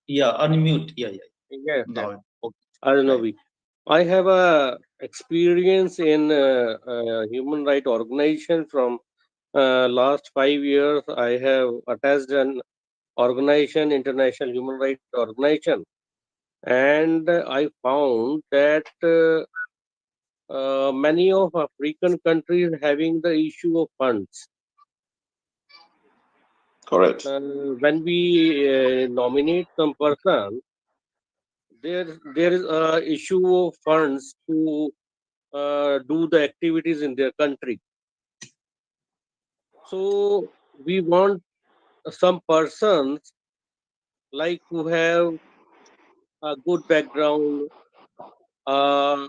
Yeah, unmute. Yeah, yeah. Yes, yes. Now, okay. Right. Arnavi. I have a experience in human right organization from last 5 years. I have attached an organization, international human right organization, and I found that many of African countries having the issue of funds. Correct. When we nominate some person, there is a issue of funds to do the activities in their country. So we want some persons like who have a good background, uh,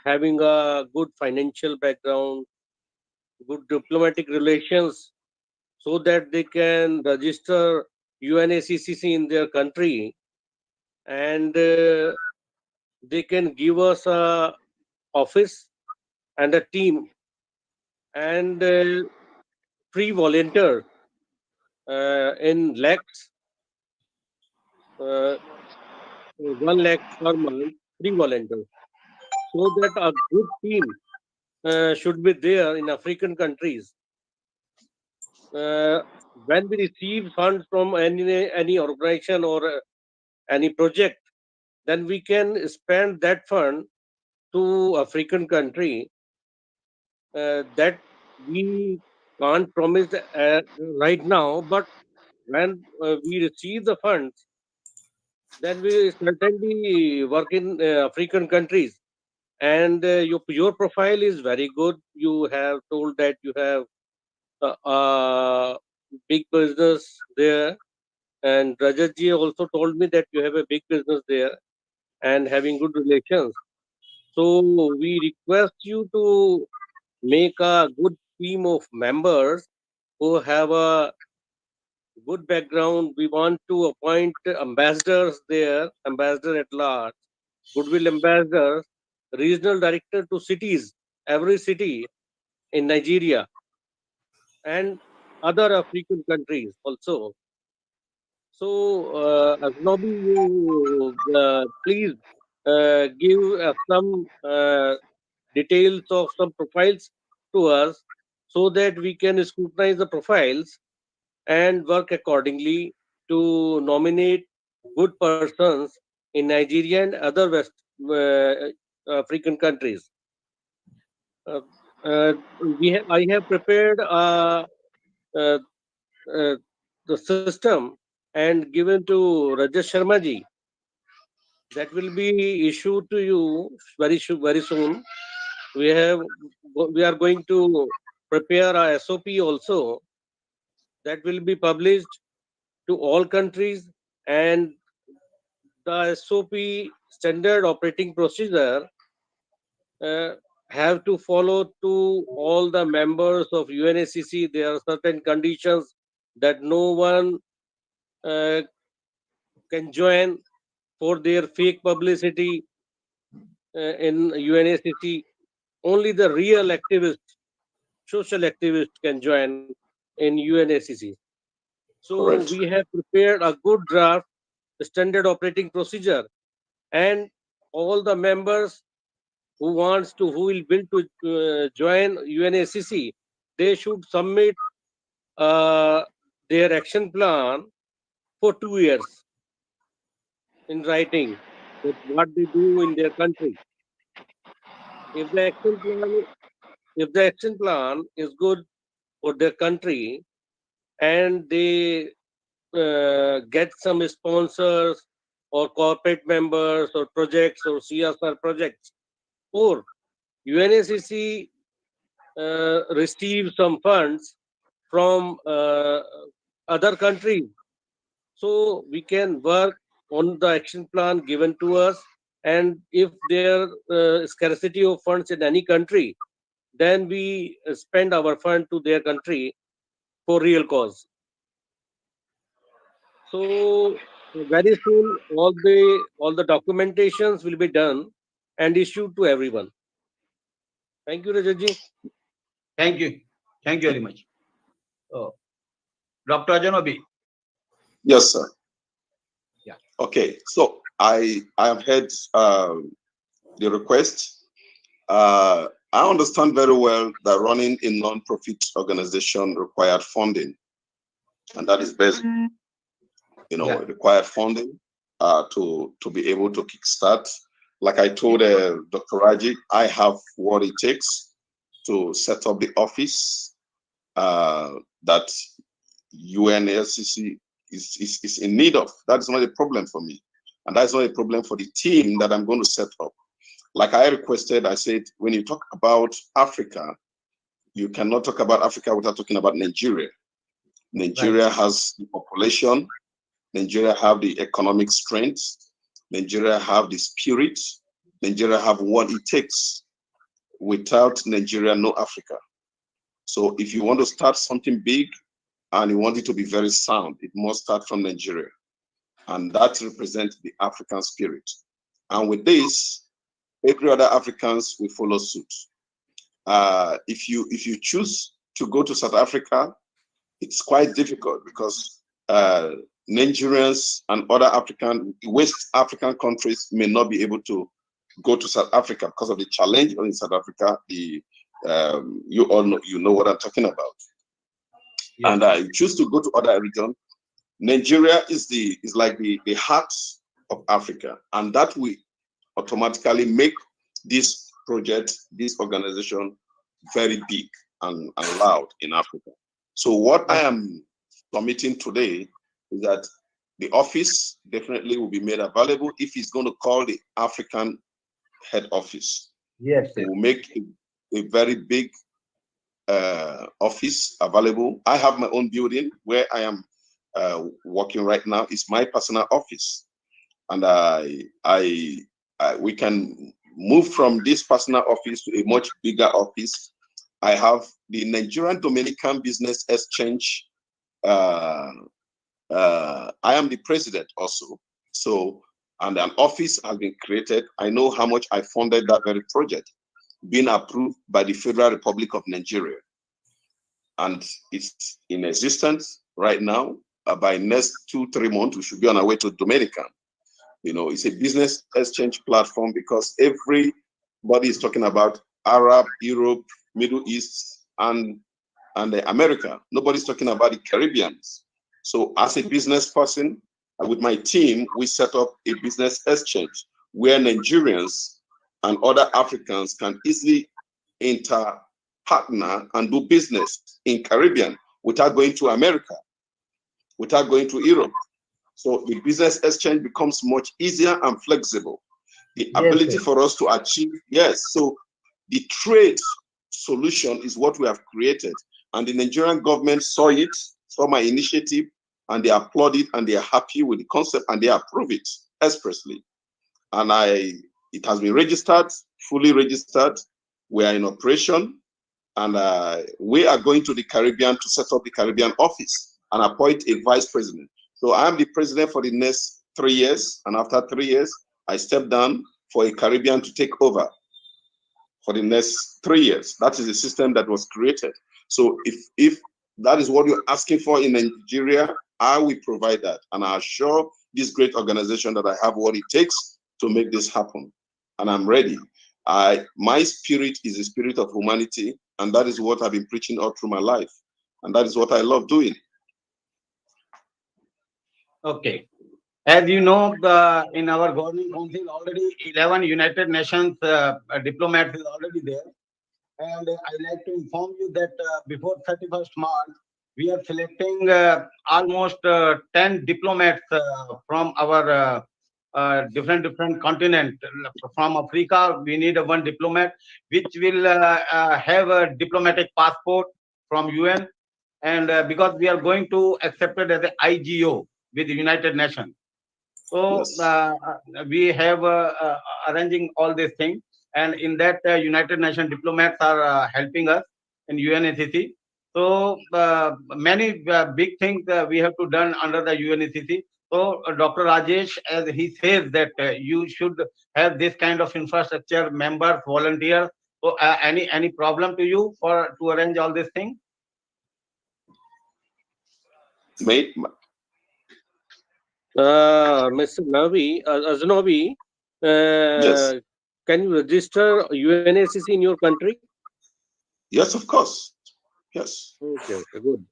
having a good financial background, good diplomatic relations, so that they can register UNACC in their country, and they can give us a office and a team and free volunteers in lakhs, uh, 1 lakh per month, free volunteers, so that a good team should be there in African countries. Uh, when we receive funds from any organization or any project, then we can spend that fund to African country that we can't promise right now, but when we receive the funds, then we certainly work in African countries. And your profile is very good. You have told that you have big business there, and Rajat ji also told me that you have a big business there and having good relations. So we request you to make a good team of members who have a good background. We want to appoint ambassadors there, ambassador at large, goodwill ambassadors, regional director to cities, every city in Nigeria and other African countries also. So, Asnobi, you please give some details of some profiles to us so that we can scrutinize the profiles and work accordingly to nominate good persons in Nigeria and other West African countries. Uh, I have prepared uh, uh, the system and given to Rajesh Sharma ji. That will be issued to you very soon. We are going to prepare a SOP also that will be published to all countries, and the SOP, standard operating procedure, uh, have to follow to all the members of UNACC. There are certain conditions that no one uh, can join for their fake publicity in UNACC. Only the real activists, social activists can join in UNACC. So we Correct. have prepared a good draft standard operating procedure, and all the members who will build to join UNACC, they should submit uh, their action plan for 2 years in writing that what they do in their country. If the action plan, if the action plan is good for their country and they get some sponsors or corporate members or projects or CSR projects, or UNACC receive some funds from other countries, so we can work on the action plan given to us. And if there scarcity of funds in any country, then we spend our fund to their country for real cause. So very soon all the documentations will be done and issued to everyone. Thank you, Rajat. Thank you. Thank you very much. Uh, Dr. Ajanobi. Yes, sir. Yeah. Okay, so I have heard the request. I understand very well that running a non-profit organization required funding, and that is basic. Yeah. Required funding to be able to kickstart. Like I told Dr. Raji, I have what it takes to set up the office that UNAccc is in need of. That's not a problem for me. And that's not a problem for the team that I'm going to set up. Like I requested, I said, when you talk about Africa, you cannot talk about Africa without talking about Nigeria. Nigeria has the population. Nigeria have the economic strength. Nigeria have the spirit. Nigeria have what it takes. Without Nigeria, no Africa. So if you want to start something big and you want it to be very sound, it must start from Nigeria. And that represents the African spirit. And with this, every other Africans will follow suit. If you choose to go to South Africa, it's quite difficult because Nigerians and other West African countries may not be able to go to South Africa because of the challenge in South Africa. You all know what I'm talking about. Yes. And you choose to go to other regions. Nigeria is like the heart of Africa, and that will automatically make this project, this organization, very big and loud in Africa. So what I am submitting today is that the office definitely will be made available if it's going to call the African head office. Yes, we'll make a very big office available. I have my own building where I am working right now. It's my personal office, and we can move from this personal office to a much bigger office. I have the Nigerian Dominican Business Exchange. I am the president also. So, and an office has been created. I know how much I funded that very project, being approved by the Federal Republic of Nigeria. And it's in existence right now. By next 2-3 months, we should be on our way to Dominican. It's a business exchange platform because everybody is talking about Arab, Europe, Middle East, and America. Nobody's talking about the Caribbeans. So as a business person, with my team, we set up a business exchange where Nigerians and other Africans can easily partner and do business in Caribbean without going to America, without going to Europe. So the business exchange becomes much easier and flexible. The ability for us to achieve, so the trade solution is what we have created. And the Nigerian government saw my initiative, and they applaud it, and they are happy with the concept, and they approve it expressly. And it has been registered, fully registered. We are in operation, and we are going to the Caribbean to set up the Caribbean office and appoint a vice president. So I am the president for the next 3 years, and after 3 years, I step down for a Caribbean to take over for the next 3 years. That is the system that was created. So if that is what you're asking for in Nigeria, I will provide that. And I assure this great organization that I have what it takes to make this happen. And I'm ready. My spirit is the spirit of humanity, and that is what I've been preaching all through my life. And that is what I love doing. Okay. As you know, in our governing council, already 11 United Nations diplomats is already there. And I'd like to inform you that before 31st March, we are selecting almost 10 diplomats from our different continent. From Africa, we need one diplomat, which will have a diplomatic passport from UN. And because we are going to accept it as an IGO with the United Nations. So we have arranging all these things. And in that, United Nations diplomats are helping us in UNAccc. So many big things we have to done under the UNAccc. So Dr. Rajesh, as he says that you should have this kind of infrastructure, members, volunteers. So any problem to you to arrange all these things? Mr. Navi, Aznobi, Yes, can you register UNACC in your country? yes, of course. Yes, Okay, okay, good.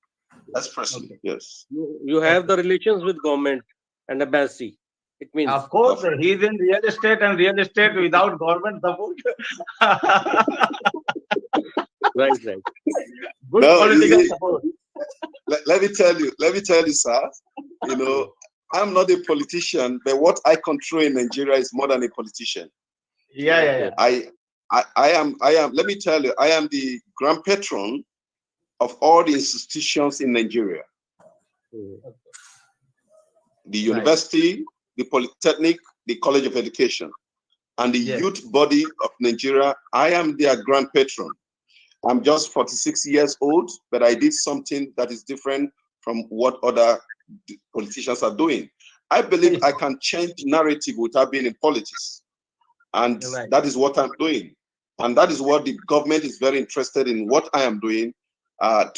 that's present. Okay. Yes, You have Okay. the relations with government and embassy. It means Of course, of he's in real estate and real estate without government support. right, right. Good no. You political see, support. let me tell you, sir. You know, I'm not a politician, but what I control in Nigeria is more than a politician. Yeah, yeah, Okay. yeah. I am. Let me tell you, I am the grand patron of all the institutions in Nigeria: Mm. the Right. university, the polytechnic, the college of education, and the Yes. youth body of Nigeria. I am their grand patron. I'm just 46 years old, but I did something that is different from what other politicians are doing. I believe I can change narrative without being in politics. And Right. that is what I'm doing. And that is what the government is very interested in what I am doing.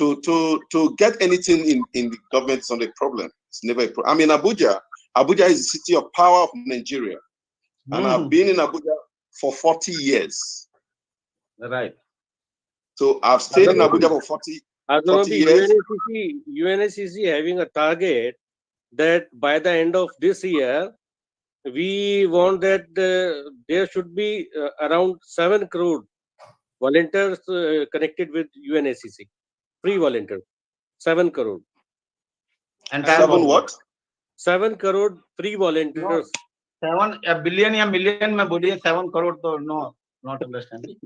To get anything in the government is not a problem. It's never a problem. I'm in Abuja. Abuja is the city of power of Nigeria. And I've Mhm. been in Abuja for 40 years. Right. So I've stayed in Abuja Aznobi, for 40 Aznobi, years. UNACC having a target that by the end of this year, we want that there should be around 7 crore volunteers connected with UNACC. Free volunteers. 7 crore. Entire And 7 world. what? 7 crore free No, volunteers. 7 billion या million में बोलिए 7 crore तो no, not understanding.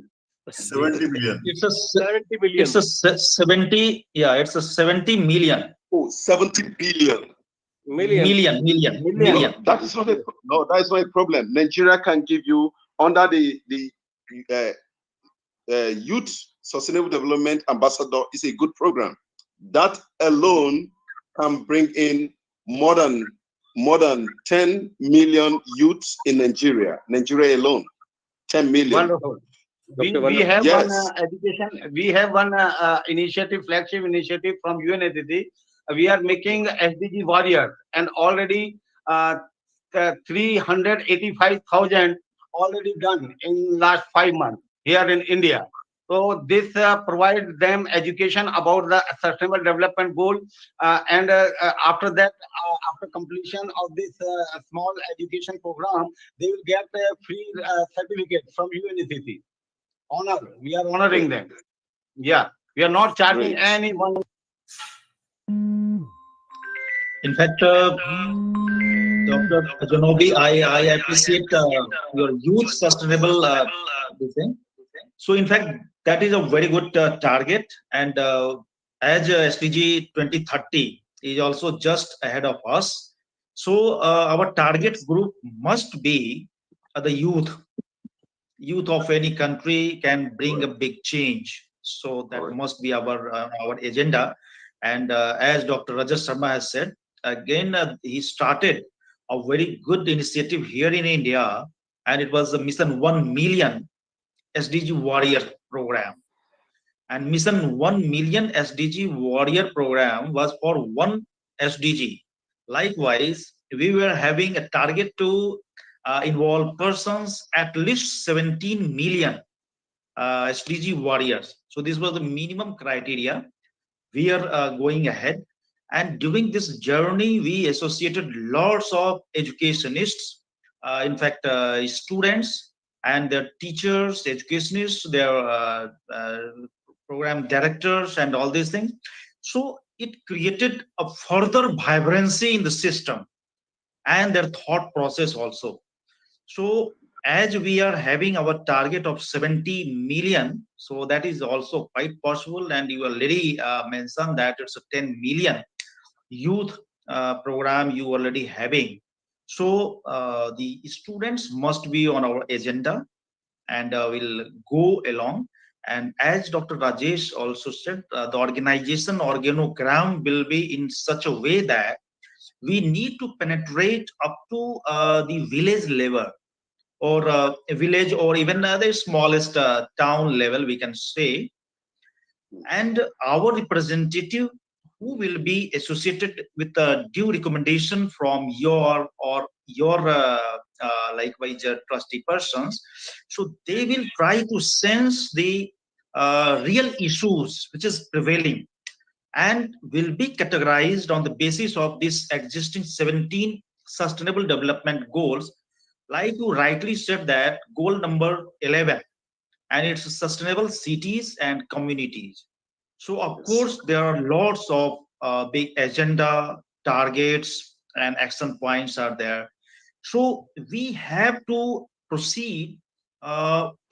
70 million. It's a 70 it's billion. a 70, yeah, it's a 70 million Oh, 70 billion. Million. Million. No, that is not a problem. Nigeria can give you under the uh, Youth Sustainable Development Ambassador is a good program. That alone can bring in more than 10 million youths in Nigeria. Nigeria alone, 10 million. Wonderful. We Okay, we wonderful. have one Yes. education. We have one initiative, flagship initiative from UNAccc. We are making SDG warriors, and already 385,000 already done in last 5 months here in India. So this provides them education about the sustainable development goal, and after that, after completion of this small education program, they will get a free certificate from UNAccc. Honor. We are honoring Great. them. Yeah. We are not charging Great. anyone. in fact, Dr. Janobi, I appreciate your youth sustainable this thing. So, in fact, that is a very good target. And as SDG 2030 is also just ahead of us. So, our target group must be the youth of any country can bring a big change. So that Correct. must be our agenda. And as Dr. Rajas Sharma has said, again, he started a very good initiative here in India, and it was the Mission 1 Million SDG Warrior Program. And Mission 1 Million SDG Warrior Program was for one SDG. Likewise, we were having a target to involve persons at least 17 million SDG warriors. So this was the minimum criteria. We are going ahead. And during this journey, we associated lots of educationists, in fact, students and their teachers, educationists, their program directors, and all these things. So it created a further vibrancy in the system and their thought process also. So as we are having our target of 70 million, so that is also quite possible. And you already mentioned that it's a 10 million youth program you already having. So the students must be on our agenda, and will go along. And as Dr. Rajesh also said, the organization organogram will be in such a way that we need to penetrate up to the village level, or a village, or even the smallest town level, we can say. And our representative who will be associated with a due recommendation from your or your likewise trustee persons. So they will try to sense the real issues which is prevailing and will be categorized on the basis of this existing 17 sustainable development goals. Like you rightly said that goal number 11, and it's sustainable cities and communities. So of course there are lots of big agenda, targets, and action points are there. So we have to proceed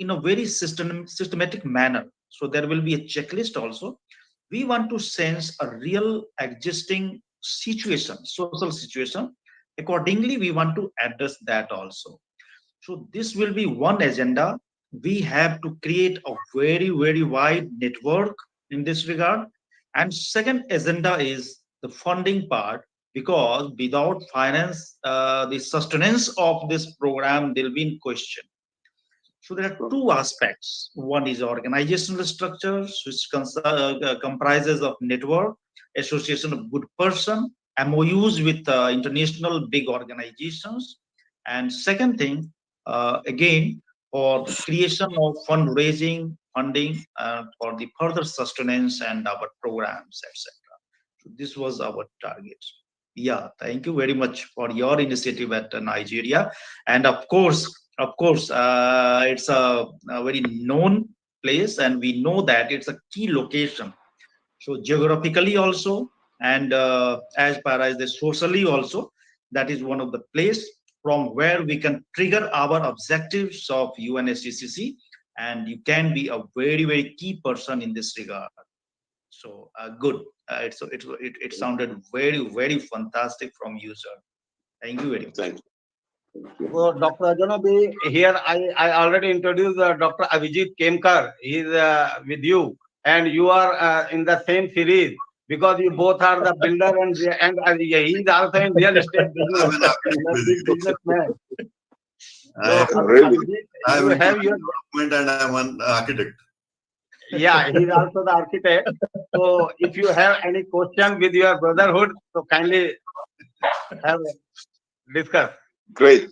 in a very systematic manner. So there will be a checklist also. We want to sense a real existing situation, social situation. Accordingly, we want to address that also. So this will be one agenda. We have to create a very, very wide network in this regard. And second agenda is the funding part, because without finance, the sustenance of this program will be in question. So there are two aspects. One is organizational structures, which comprises of network, association of good person, MOUs with international big organizations. And second thing, again, for the creation of fundraising, funding for the further sustenance and our programs, etc. So this was our target. Yeah, thank you very much for your initiative at Nigeria, and of course, it's a very known place, and we know that it's a key location. So geographically also, and as far as the socially also, that is one of the place from where we can trigger our objectives of UNSCCC, and you can be a very very key person in this regard. So good. It sounded very very fantastic from you, sir. Thank you very much. Thank you. So, Dr. Ajanabi, here I already introduced Dr. Abhijit Kemkar. He is with you, and you are in the same series because you both are the builder and he is also in real estate business. I'm an architect, He is a big basically. businessman. I So, Really? Abhijit, I'm you into have your development and I'm an architect. yeah. He is also the architect. So, if you have any question with your brotherhood, so kindly have discuss. Great.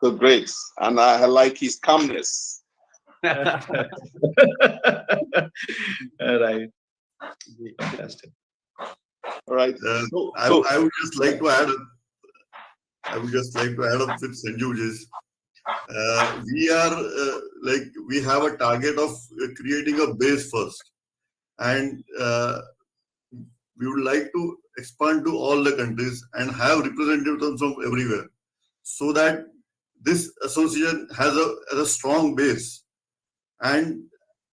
So great. And I like his calmness. Right. Fantastic. All right. I would just like to add. I would just like to add up with Sanju. We are we have a target of creating a base first, and we would like to expand to all the countries and have representatives from everywhere, so that this association has a strong base, and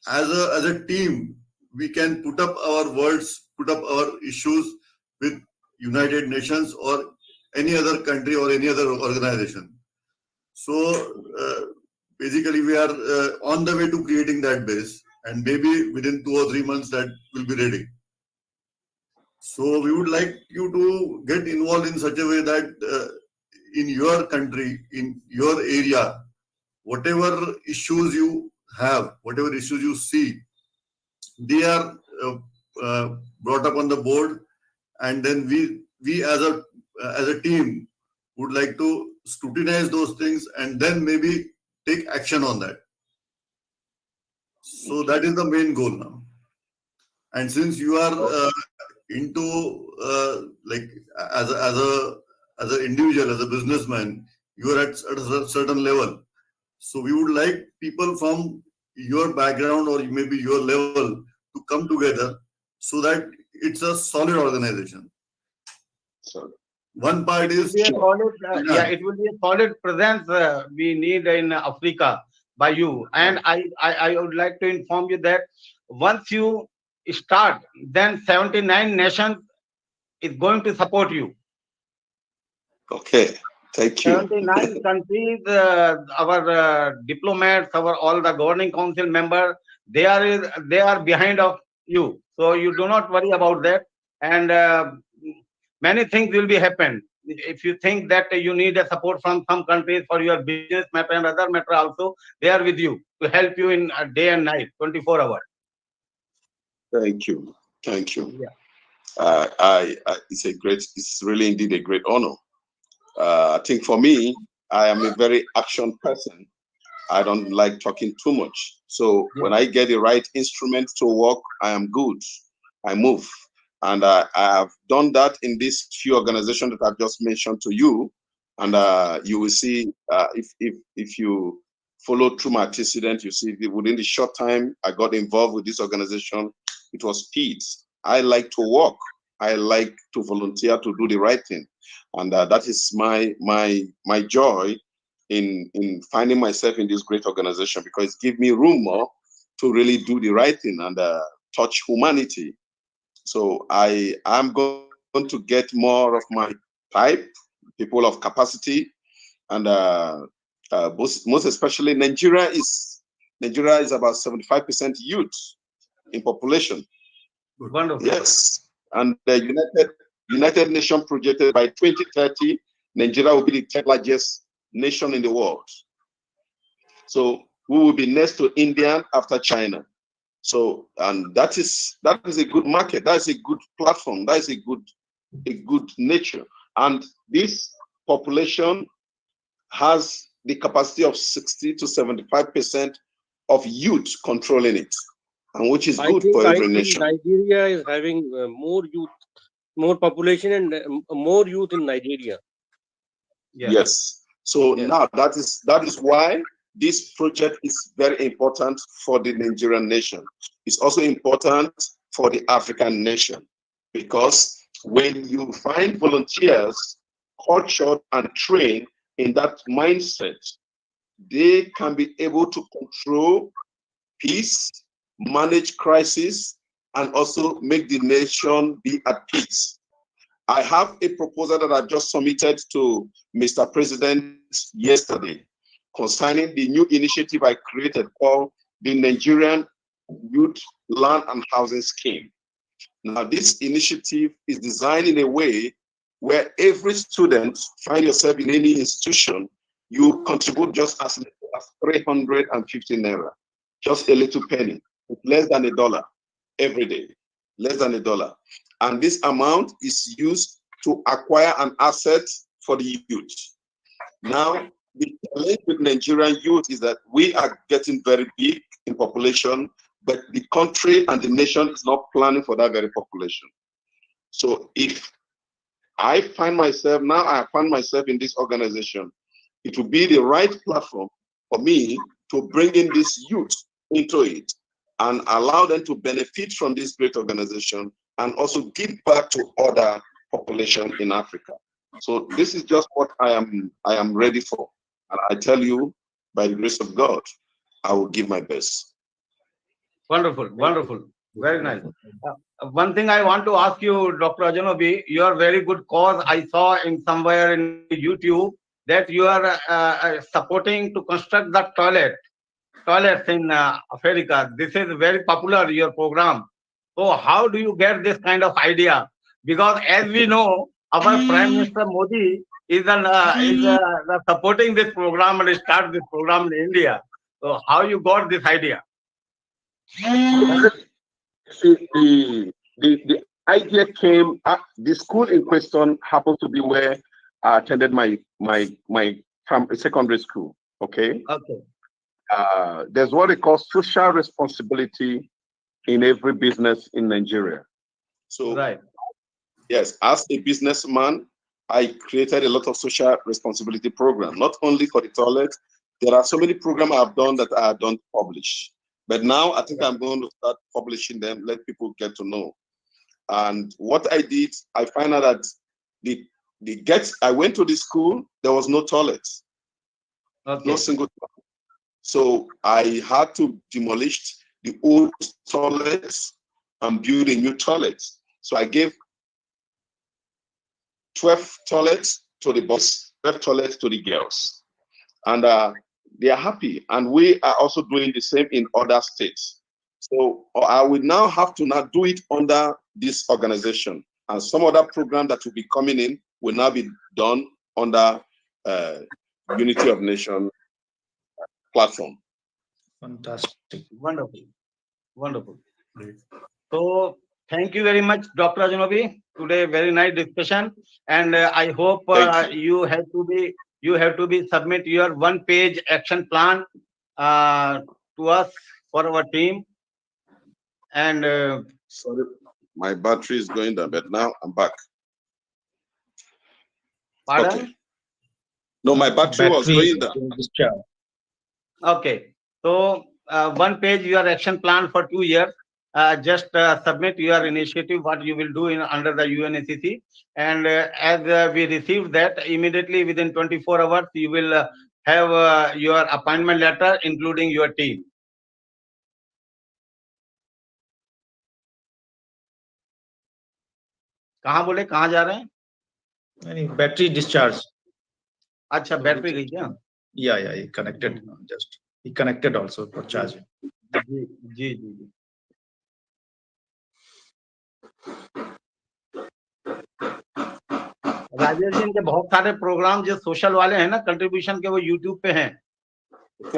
as a team we can put up our words, put up our issues with United Nations or any other country or any other organization. So basically we are on the way to creating that base, and maybe within 2 or 3 months that will be ready. So we would like you to get involved in such a way that in your country, in your area, whatever issues you have, whatever issues you see, they are brought up on the board, and then we as a team would like to scrutinize those things and then maybe take action on that. So that is the main goal now. And since you are into as an individual, as a businessman, you are at a certain level. So we would like people from your background or maybe your level to come together so that it's a solid organization. So, One part is It will be a solid, it will be a solid presence we need in Africa by you. And I would like to inform you that once you start, then 79 nations is going to support you. okay. Thank you. 79 countries, our diplomats, our all the governing council members, they are behind of you. So you do not worry about that. And many things will be happen. If you think that you need a support from some countries for your business matter and other matter also, they are with you to help you in day and night, 24 hours. Thank you. Thank you. Yeah. It's really indeed a great honor. I think for me, I am a very action person. I don't like talking too much. So when I get the right instrument to work, I am good. I move. And I have done that in these few organizations that I've just mentioned to you. And you will see if you follow through my antecedent, you see within the short time I got involved with this organization, it was speed. I like to work. I like to volunteer to do the right thing. And that is my joy in finding myself in this great organization, because it gives me room more to really do the right thing and touch humanity. So I am going to get more of my type, people of capacity, and most especially Nigeria is about 75% youth in population. Wonderful. Yes, and the United Nations projected by 2030, Nigeria will be the third largest nation in the world. So we will be next to India after China. So, and that is a good market. That is a good platform. That is a good nature. And this population has the capacity of 60 to 75% of youth controlling it, and which is good for every nation. Nigeria is having more youth, more population, and more youth in Nigeria. Yes. So now that is why this project is very important for the Nigerian nation. It's also important for the African nation, because when you find volunteers cultured and trained in that mindset, they can be able to control peace, manage crisis, and also make the nation be at peace. I have a proposal that I just submitted to Mr. President yesterday concerning the new initiative I created called the Nigerian Youth Land and Housing Scheme. Now, this initiative is designed in a way where every student, find yourself in any institution, you contribute just as little as 350 naira, just a little penny, less than $1 every day, less than $1. And this amount is used to acquire an asset for the youth. Now, the challenge with Nigerian youth is that we are getting very big in population, but the country and the nation is not planning for that very population. So if I find myself in this organization, it will be the right platform for me to bring in this youth into it and allow them to benefit from this great organization and also give back to other populations in Africa. So this is just what I am ready for. And I tell you, by the grace of God, I will give my best. Wonderful, wonderful. Very nice. One thing I want to ask you, Dr. Ajanobi, your very good cause I saw in somewhere in YouTube that you are supporting to construct the toilets in Africa. This is very popular, your program. So how do you get this kind of idea? Because as we know, our Prime Minister Modi is supporting this program and start this program in India. So how you got this idea? See, the idea came, the school in question happened to be where I attended my secondary school. Okay. There's what they call social responsibility in every business in Nigeria. So, yes, as a businessman, I created a lot of social responsibility programs, not only for the toilet. There are so many programs I've done that I don't publish. But now I think I'm going to start publishing them, let people get to know. And what I did, I found out that I went to the school, there was no toilet. No single toilet. So I had to demolish the old toilets and build a new toilet. So I gave 12 toilets to the boys, 12 toilets to the girls. And they are happy. And we are also doing the same in other states. So I will now have to do it under this organization. And some other program that will be coming in will now be done under Unity of Nation platform. Fantastic. Wonderful. Wonderful. So Thank you very much, Dr. Ajnobi. Today, very nice discussion, and I hope Thank you have to be submit your one-page action plan to us for our team. And Sorry, my battery is going down, but now I'm back. pardon? Okay. No, my battery was going down. Discharge. Okay. So one page your action plan for 2 years. Just submit your initiative, what you will do in under the UNAccc, and as we receive that, immediately within 24 hours you will have your appointment letter, including your team. कहाँ बोले, कहाँ जा रहे हैं? Any battery discharge. अच्छा, battery गई क्या? Yeah, he connected. He connected also for charging. जी जी जी जी. राजेश जी, इनके बहुत सारे प्रोग्राम जो सोशल वाले हैं ना, कंट्रीब्यूशन के, वो यूट्यूब पे हैं.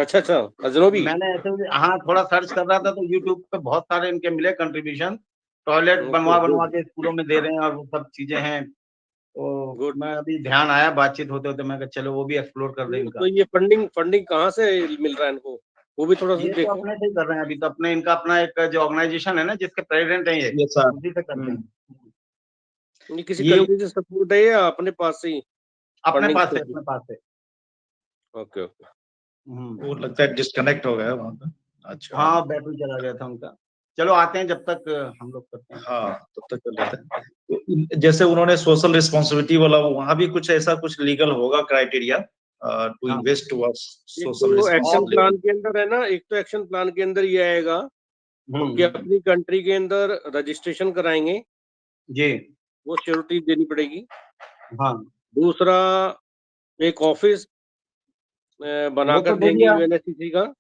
अच्छा अच्छा, अजनबी. मैंने ऐसे हाँ थोड़ा सर्च कर रहा था तो यूट्यूब पे बहुत सारे इनके मिले कंट्रीब्यूशन. टॉयलेट बनवा के स्कूलों में दे रहे हैं और वो सब चीजें हैं. तो मैं अभी ध्यान आया बातचीत होते होते, मैं कहा चलो वो भी एक्सप्लोर कर दे इनका. तो ये फंडिंग कहाँ से मिल रहा है इनको, वो भी थोड़ा सा ये तो देखो. अपने से ही कर रहे हैं अभी तो. अपने इनका अपना एक जो ऑर्गेनाइजेशन है ना, जिसके प्रेसिडेंट हैं ये, Yes, sir. उसी से करते हैं. ये किसी ये- कंट्री से सपोर्ट है या अपने पास से ही? अपने funding पास से, से- अपने पास से. Okay okay. वो लगता है डिस्कनेक्ट हो गया वहां पे. अच्छा. हाँ, बैटरी चला गया था उनका. चलो आते हैं, जब तक हम लोग करते हैं. हाँ, तब तक कर लेते हैं. तो जैसे उन्होंने सोशल रिस्पॉन्सिबिलिटी वाला, वहां भी कुछ ऐसा कुछ लीगल होगा क्राइटेरिया टू हाँ. इन्वेस्ट टुवर्ड्स एक सोशल तो एक्शन रिस्पॉन्सिबिलिटी. प्लान के अंदर है ना, एक तो एक्शन प्लान के अंदर ये आएगा कि अपनी कंट्री के अंदर रजिस्ट्रेशन कराएंगे, जी. वो श्योरिटी देनी पड़ेगी. हाँ, दूसरा, एक ऑफिस बनाकर दे देंगे दिया. यूएनएससीसी का,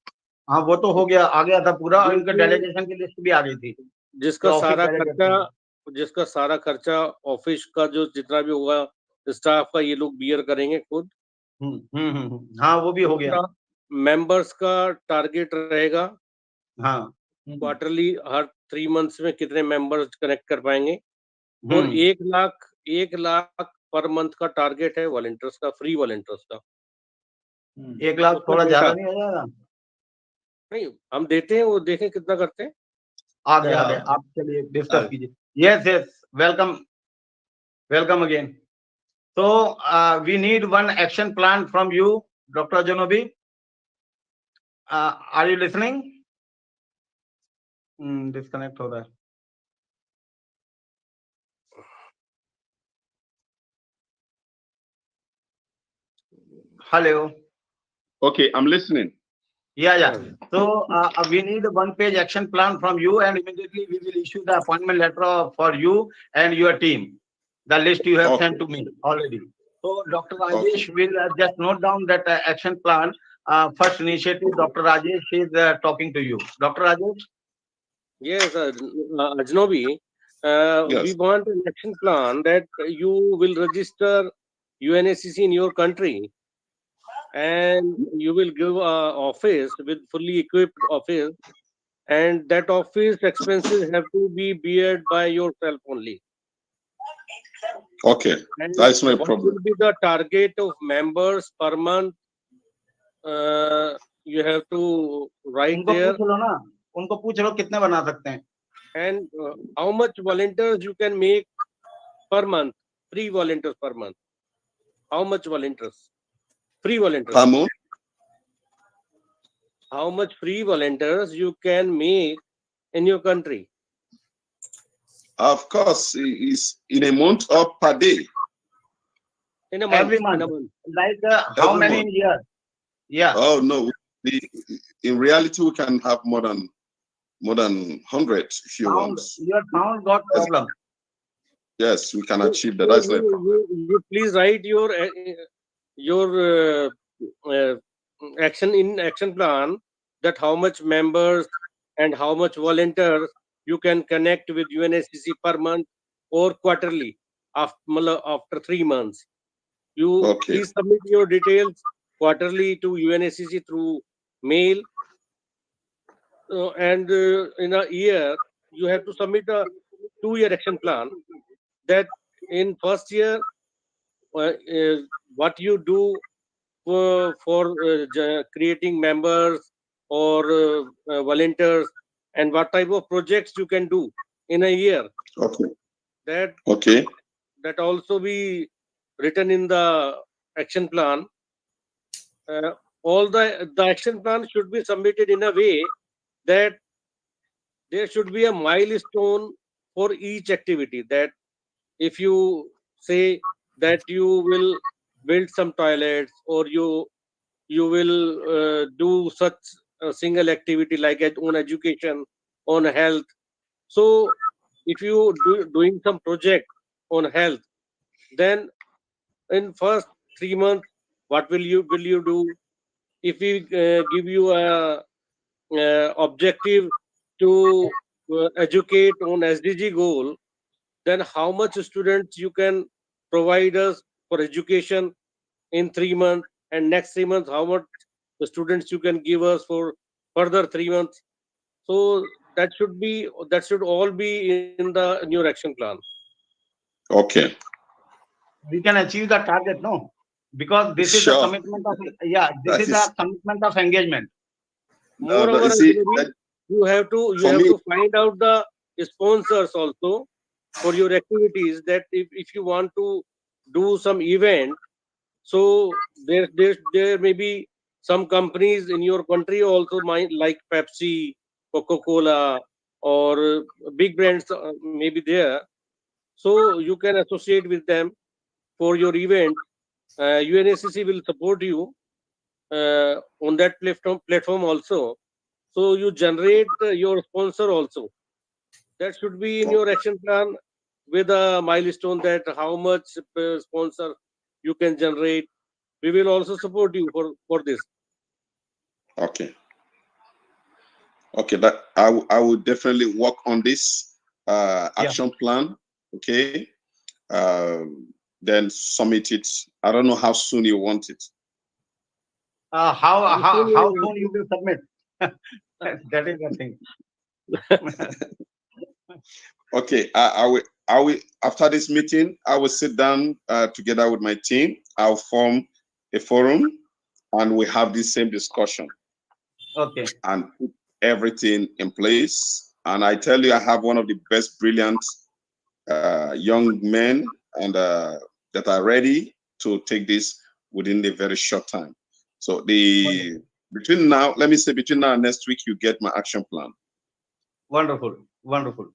हाँ वो तो हो गया, आ गया था पूरा, और इनका डेलीगेशन की लिस्ट भी आ गई थी. जिसका तो ऑफिस सारा पहले खर्चा करते हैं. ऑफिस का जो जितना भी होगा स्टाफ का, ये लोग बियर करेंगे खुद. हाँ वो भी हो गया. मेंबर्स का टारगेट रहेगा हाँ. क्वार्टरली, हर 3 मंथ्स में कितने मेंबर्स कनेक्ट कर पाएंगे. और 1 लाख पर मंथ का टारगेट है वॉलंटियर्स का, फ्री वॉलंटियर्स का. 1 लाख थोड़ा ज्यादा नहीं हो जाएगा? नहीं, हम देते हैं, वो देखें कितना करते हैं. आ गए. आप चलिए डिस्कस कीजिए. Yes, welcome again. So we need one action plan from you, Dr. Janobi. Are you listening? Disconnect हो रहा है. Hello. Okay, I'm listening. Yeah. So we need a one-page action plan from you, and immediately we will issue the appointment letter for you and your team. The list you have sent to me already. So Dr. Rajesh will just note down that action plan. First initiative, Dr. Rajesh is talking to you. Dr. Rajesh? Yes, Ajnobi, Yes. we want an action plan that you will register UNAccc in your country, and you will give an office with fully equipped office, and that office expenses have to be beared by yourself only. Okay, And that's my what problem. will be the target of members per month? You have to write उनको there. पूछ लो ना, उनको पूछ लो कितने बना सकते हैं. And how much volunteers you can make per month, free volunteers per month. How much volunteers? Free volunteers. Per month? How much free volunteers you can make in your country? Of course, is in a month or per day. In a month. Every month. In a month. Like how Every many month. in year? Yeah. Oh no, in reality we can have more than 100 if you want. Your sound got problem. Yes, we can achieve that. That's no problem. You please write your action plan, that how much members and how much volunteers you can connect with UNAccc per month or quarterly after 3 months. You please submit your details quarterly to UNAccc through mail, and in a year you have to submit a 2-year action plan. That in first year, what you do for creating members or volunteers, and what type of projects you can do in a year. Okay. That Okay. that also be written in the action plan. All the action plan should be submitted in a way that there should be a milestone for each activity. That if you say that you will build some toilets, or you will do such a single activity like on education, on health. So if you doing some project on health, then in first 3 months, what will you do? If we give you a objective to educate on SDG goal, then how much students you can provide us for education in 3 months, and next 3 months how much the students you can give us for further 3 months. So that should all be in the new action plan. Okay. We can achieve the target, no? Because this is the Sure. commitment of, yeah, this That is is the commitment of engagement. Moreover, you see Ajnabi, that you for have me. to find out the sponsors also for your activities. That if you want to do some event, so there may be some companies in your country also, like Pepsi, Coca-Cola, or big brands may be there. So you can associate with them for your event. UNACC will support you on that platform also. So you generate your sponsor also. That should be in your action plan with a milestone that how much sponsor you can generate. We will also support you for this. Okay. Okay. That I will definitely work on this action plan. Okay. Then submit it. I don't know how soon you want it. How soon you will submit? That is the thing. Okay, I will after this meeting, I will sit down together with my team. I'll form a forum, and we have this same discussion Okay. and put everything in place. And I tell you, I have one of the best, brilliant young men and that are ready to take this within a very short time. So between now, let me say between now and next week, you get my action plan. Wonderful. Wonderful.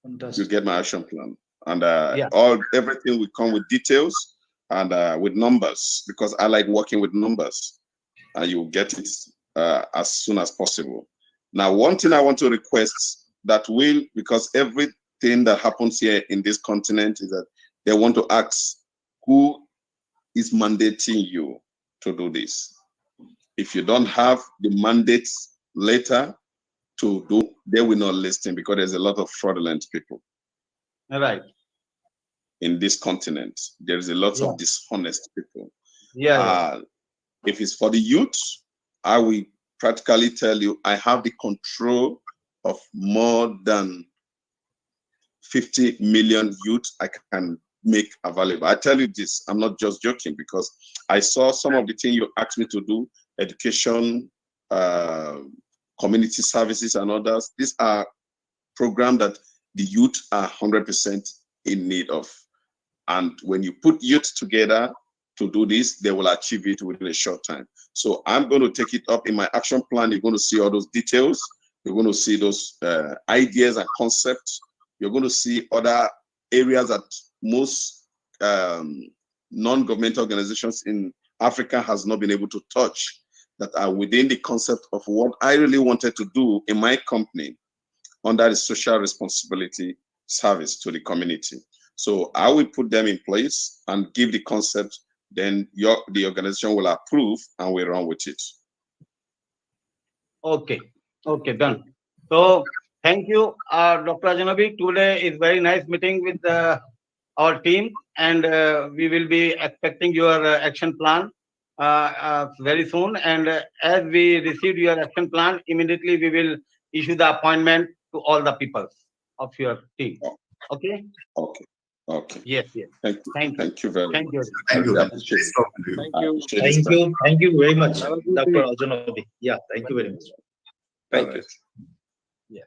You Fantastic. get my action plan, and Yeah. everything will come with details and with numbers, because I like working with numbers, and you get it as soon as possible. Now, one thing I want to request that will, because everything that happens here in this continent is that they want to ask who is mandating you to do this. If you don't have the mandates later to do, they will not listen, because there's a lot of fraudulent people Right. in this continent. There is a lot Yeah. of dishonest people. Yeah. If it's for the youth, I will practically tell you I have the control of more than 50 million youth I can make available. I tell you this, I'm not just joking, because I saw some of the things you asked me to do, education, community services, and others. These are programs that the youth are 100% in need of. And when you put youth together to do this, they will achieve it within a short time. So I'm going to take it up in my action plan. You're going to see all those details. You're going to see those ideas and concepts. You're going to see other areas that most non-governmental organizations in Africa has not been able to touch, that are within the concept of what I really wanted to do in my company under the social responsibility service to the community. So I will put them in place and give the concept, then the organization will approve and we run with it. Okay. Okay. Done. So thank you, Dr. Ajanabi. Today is very nice meeting with our team, and we will be expecting your action plan very soon. And as we receive your action plan, immediately we will issue the appointment to all the people of your team. Okay. Okay. Okay. Yes. Yes. Thank you. Thank you. Thank you very much. Thank you. Thank you. I appreciate Nice talking to you. Thank I you. appreciate this time. Thank you very much, Have a good Dr. day. Ajanobi. Yeah, thank you very much. Thank All you. right. Yes.